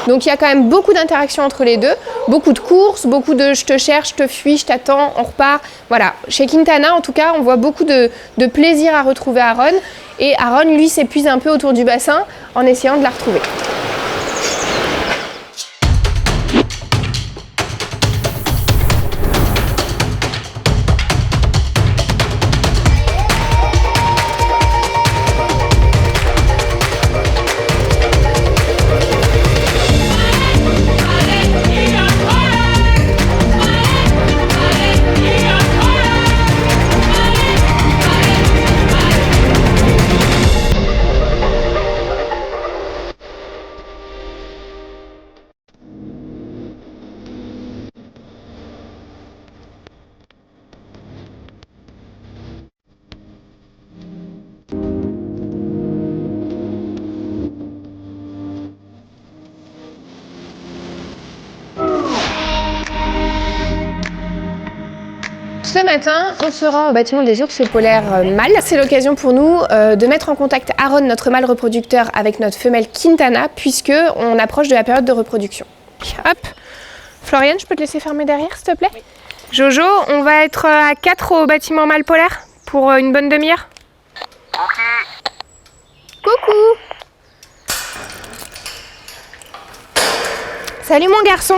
Donc il y a quand même beaucoup d'interactions entre les deux, beaucoup de courses, beaucoup de je te cherche, je te fuis, je t'attends, on repart. Voilà, chez Quintana en tout cas, on voit beaucoup de plaisir à retrouver Aaron. Et Aaron, lui, s'épuise un peu autour du bassin en essayant de la retrouver. Ce matin, on sera au bâtiment des ours polaires mâles. C'est l'occasion pour nous de mettre en contact Aaron, notre mâle reproducteur, avec notre femelle Quintana, puisqu'on approche de la période de reproduction. Hop, Floriane, je peux te laisser fermer derrière, s'il te plaît? Jojo, on va être à 4 au bâtiment mâle polaire pour une bonne demi-heure. Coucou. Salut mon garçon.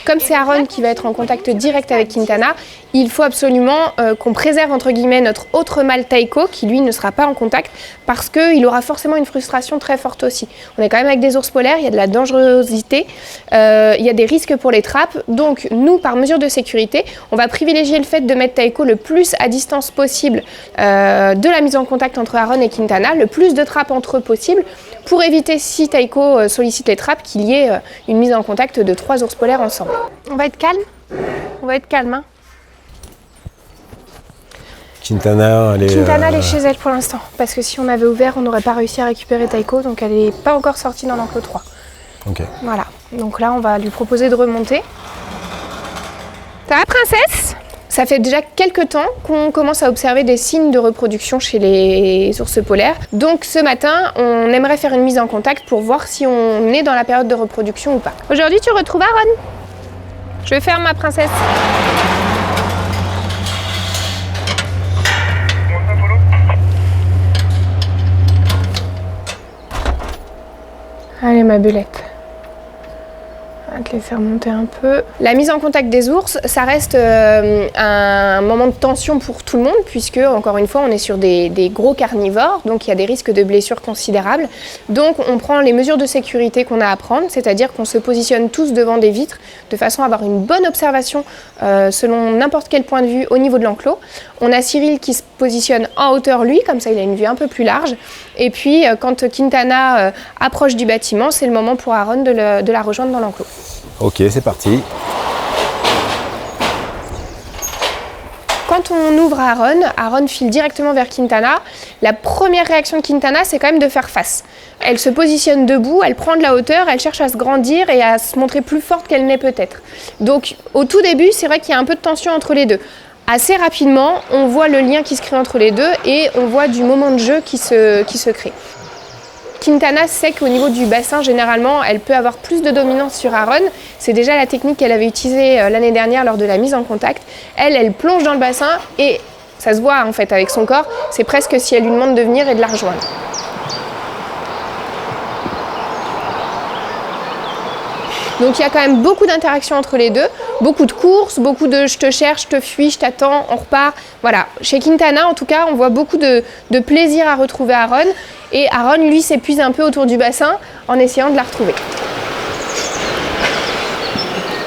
Comme c'est Aaron qui va être en contact direct avec Quintana, il faut absolument qu'on préserve entre guillemets notre autre mâle Taiko qui lui ne sera pas en contact parce qu'il aura forcément une frustration très forte aussi. On est quand même avec des ours polaires, il y a de la dangerosité, il y a des risques pour les trappes. Donc nous, par mesure de sécurité, on va privilégier le fait de mettre Taiko le plus à distance possible de la mise en contact entre Aaron et Quintana, le plus de trappes entre eux possible pour éviter, si Taiko sollicite les trappes, qu'il y ait une mise en contact de 3 ours polaires ensemble. On va être calme. On va être calme. Hein. Quintana, elle est chez elle pour l'instant. Parce que si on avait ouvert, on n'aurait pas réussi à récupérer Taiko. Donc elle n'est pas encore sortie dans l'enclos 3. Ok. Voilà. Donc là, on va lui proposer de remonter. Ça va, princesse? Ça fait déjà quelques temps qu'on commence à observer des signes de reproduction chez les ours polaires. Donc ce matin, on aimerait faire une mise en contact pour voir si on est dans la période de reproduction ou pas. Aujourd'hui, tu retrouves Aaron. Je ferme ma princesse. Allez ma belette. On va te laisser remonter un peu. La mise en contact des ours, ça reste un moment de tension pour tout le monde puisque, encore une fois, on est sur des gros carnivores, donc il y a des risques de blessures considérables. Donc on prend les mesures de sécurité qu'on a à prendre, c'est-à-dire qu'on se positionne tous devant des vitres de façon à avoir une bonne observation selon n'importe quel point de vue au niveau de l'enclos. On a Cyril qui se positionne en hauteur lui, comme ça il a une vue un peu plus large. Et puis quand Quintana approche du bâtiment, c'est le moment pour Aaron de la rejoindre dans l'enclos. Ok, c'est parti. Quand on ouvre Aaron file directement vers Quintana. La première réaction de Quintana, c'est quand même de faire face. Elle se positionne debout, elle prend de la hauteur, elle cherche à se grandir et à se montrer plus forte qu'elle n'est peut-être. Donc au tout début, c'est vrai qu'il y a un peu de tension entre les deux. Assez rapidement, on voit le lien qui se crée entre les deux et on voit du moment de jeu qui se crée. Quintana sait qu'au niveau du bassin, généralement, elle peut avoir plus de dominance sur Aaron. C'est déjà la technique qu'elle avait utilisée l'année dernière lors de la mise en contact. Elle plonge dans le bassin et ça se voit en fait avec son corps. C'est presque si elle lui demande de venir et de la rejoindre. Donc il y a quand même beaucoup d'interactions entre les deux, beaucoup de courses, beaucoup de je te cherche, je te fuis, je t'attends, on repart. Voilà, chez Quintana en tout cas, on voit beaucoup de plaisir à retrouver Aaron. Et Aaron, lui, s'épuise un peu autour du bassin en essayant de la retrouver.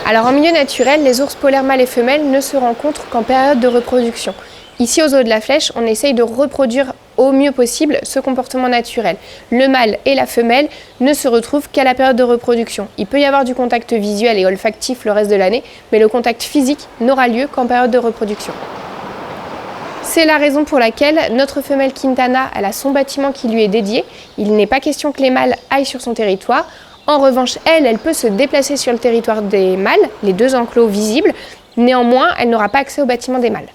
Alors en milieu naturel, les ours polaires mâles et femelles ne se rencontrent qu'en période de reproduction. Ici, aux Eaux de la Flèche, on essaye de reproduire au mieux possible ce comportement naturel. Le mâle et la femelle ne se retrouvent qu'à la période de reproduction. Il peut y avoir du contact visuel et olfactif le reste de l'année, mais le contact physique n'aura lieu qu'en période de reproduction. C'est la raison pour laquelle notre femelle Quintana, elle a son bâtiment qui lui est dédié. Il n'est pas question que les mâles aillent sur son territoire. En revanche, elle peut se déplacer sur le territoire des mâles, les deux enclos visibles. Néanmoins, elle n'aura pas accès au bâtiment des mâles.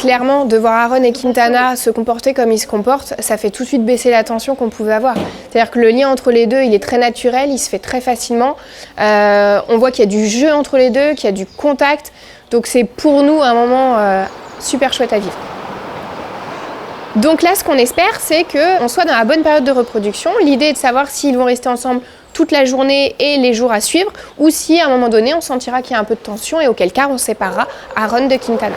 clairement, de voir Aaron et Quintana se comporter comme ils se comportent, ça fait tout de suite baisser la tension qu'on pouvait avoir. C'est-à-dire que le lien entre les deux, il est très naturel, il se fait très facilement. On voit qu'il y a du jeu entre les deux, qu'il y a du contact. Donc c'est pour nous un moment super chouette à vivre. Donc là, ce qu'on espère, c'est qu'on soit dans la bonne période de reproduction. L'idée est de savoir s'ils vont rester ensemble toute la journée et les jours à suivre, ou si à un moment donné, on sentira qu'il y a un peu de tension et auquel cas on séparera Aaron de Quintana.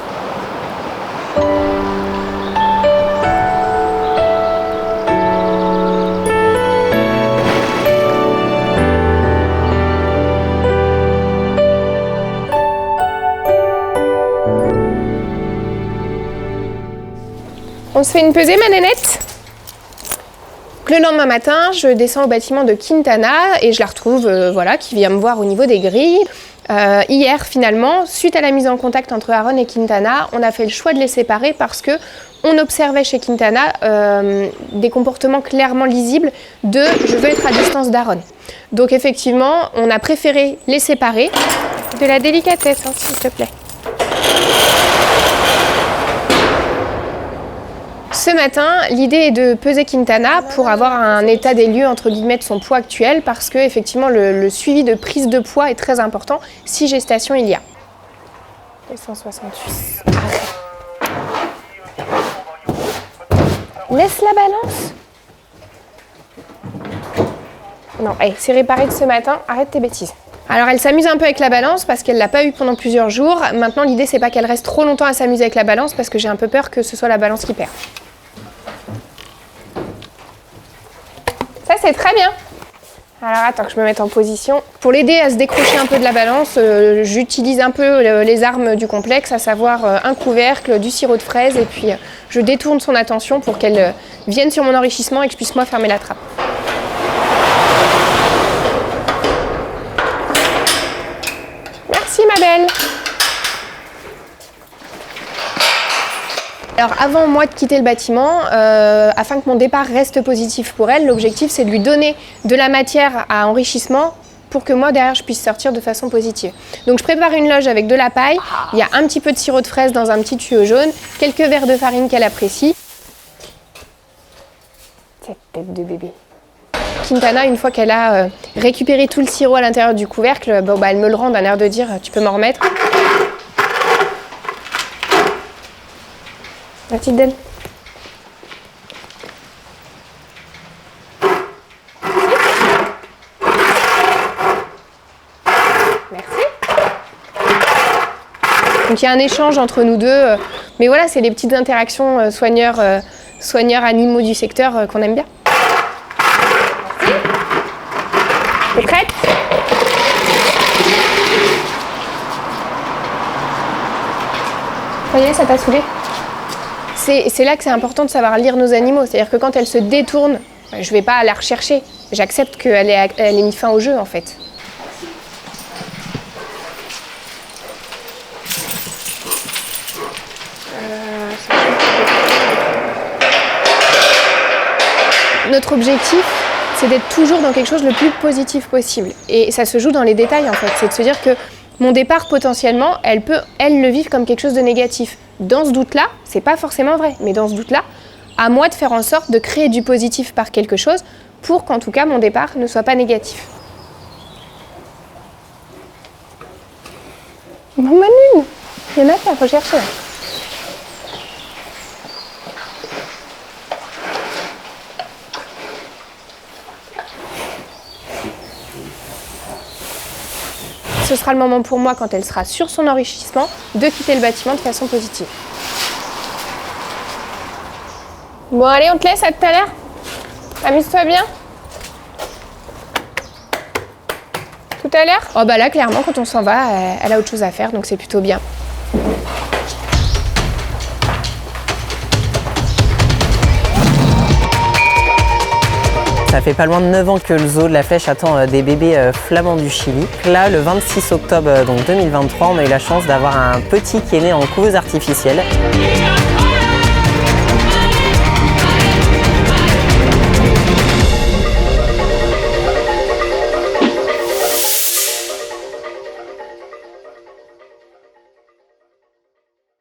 On se fait une pesée, ma nénette. Le lendemain matin, je descends au bâtiment de Quintana et je la retrouve, qui vient me voir au niveau des grilles. Hier, finalement, suite à la mise en contact entre Aaron et Quintana, on a fait le choix de les séparer parce que on observait chez Quintana des comportements clairement lisibles de « je veux être à distance d'Aaron ». Donc effectivement, on a préféré les séparer. De la délicatesse, hein, s'il te plaît. Ce matin, l'idée est de peser Quintana pour avoir un état des lieux entre guillemets de son poids actuel parce que effectivement le suivi de prise de poids est très important si gestation il y a. 268. Laisse la balance. Non, hey, c'est réparé de ce matin, arrête tes bêtises. Alors elle s'amuse un peu avec la balance parce qu'elle l'a pas eu pendant plusieurs jours. Maintenant l'idée c'est pas qu'elle reste trop longtemps à s'amuser avec la balance parce que j'ai un peu peur que ce soit la balance qui perd. Ça c'est très bien. Alors attends que je me mette en position. Pour l'aider à se décrocher un peu de la balance, j'utilise un peu les armes du complexe, à savoir un couvercle, du sirop de fraise et puis je détourne son attention pour qu'elle vienne sur mon enrichissement et que je puisse moi fermer la trappe. Merci ma belle. Alors avant moi de quitter le bâtiment, afin que mon départ reste positif pour elle, l'objectif c'est de lui donner de la matière à enrichissement pour que moi derrière je puisse sortir de façon positive. Donc je prépare une loge avec de la paille, il y a un petit peu de sirop de fraise dans un petit tuyau jaune, quelques verres de farine qu'elle apprécie. Cette tête de bébé. Quintana, une fois qu'elle a récupéré tout le sirop à l'intérieur du couvercle, elle me le rend d'un air de dire « tu peux m'en remettre ». La petite Delle. Merci. Donc il y a un échange entre nous deux, mais voilà, c'est les petites interactions soigneurs animaux du secteur qu'on aime bien. T'es prête? Ça y est, ça t'a saoulé? C'est là que c'est important de savoir lire nos animaux. C'est-à-dire que quand elle se détourne, je ne vais pas la rechercher. J'accepte qu'elle ait mis fin au jeu, en fait. Notre objectif, c'est d'être toujours dans quelque chose le plus positif possible. Et ça se joue dans les détails, en fait. C'est de se dire que mon départ, potentiellement, elle peut, elle, le vivre comme quelque chose de négatif. Dans ce doute-là, c'est pas forcément vrai, mais dans ce doute-là, à moi de faire en sorte de créer du positif par quelque chose pour qu'en tout cas, mon départ ne soit pas négatif. Maman Lune, il y en a qu'il faut chercher là. Ce sera le moment pour moi, quand elle sera sur son enrichissement, de quitter le bâtiment de façon positive. Bon allez, on te laisse, à tout à l'heure. Amuse-toi bien. Tout à l'heure. Oh bah là, clairement, quand on s'en va, elle a autre chose à faire, donc c'est plutôt bien. Ça fait pas loin de 9 ans que le zoo de la Flèche attend des bébés flamands du Chili. Là, le 26 octobre 2023, on a eu la chance d'avoir un petit qui est né en couveuse artificielle.